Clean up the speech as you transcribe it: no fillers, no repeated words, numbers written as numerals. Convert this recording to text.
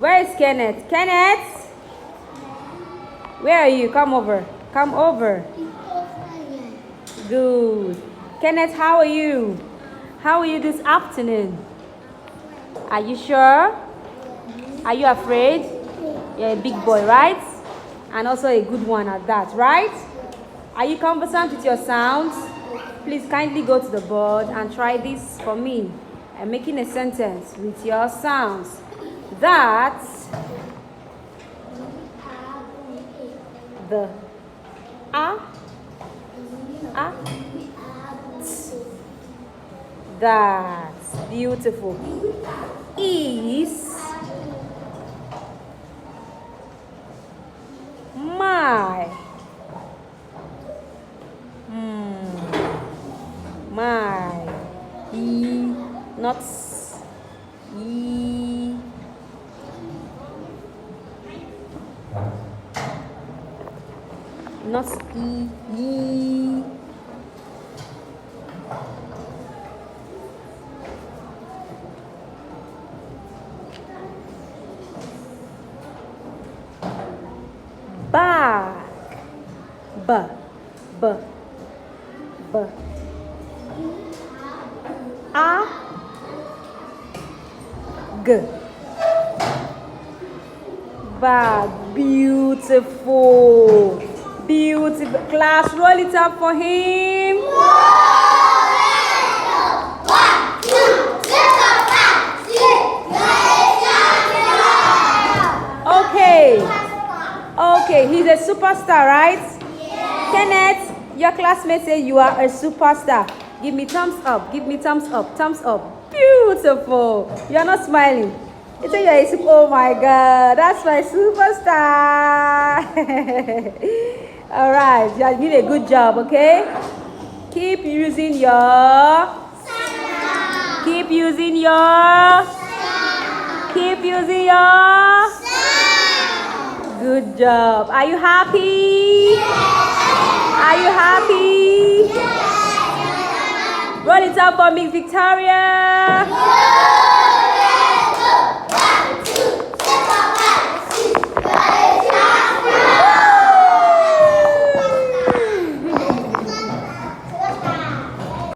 Where is Kenneth? Kenneth? Where are you? Come over. Come over. Good. Kenneth, how are you? How are you this afternoon? Are you sure? Are you afraid? You're a big boy, right? And also a good one at that, right? Are you conversant with your sounds? Please kindly go to the board and try this for me. I'm making a sentence with your sounds. That the that's beautiful. Is my my not not back. B b b a g. Bag. Beautiful. Beautiful. Class, roll it up for him. Okay, he's a superstar, right? Yeah. Kenneth, your classmates say you are a superstar. Give me thumbs up. Give me thumbs up. Thumbs up. Beautiful. You're not smiling. You say you're a super. Oh my God, that's my superstar. All right, you did a good job. Okay. Keep using your. Keep using your. Keep using your. Good job. Are you happy? Yes. Are you happy? Yes. Roll it up for me, Victoria. Yes.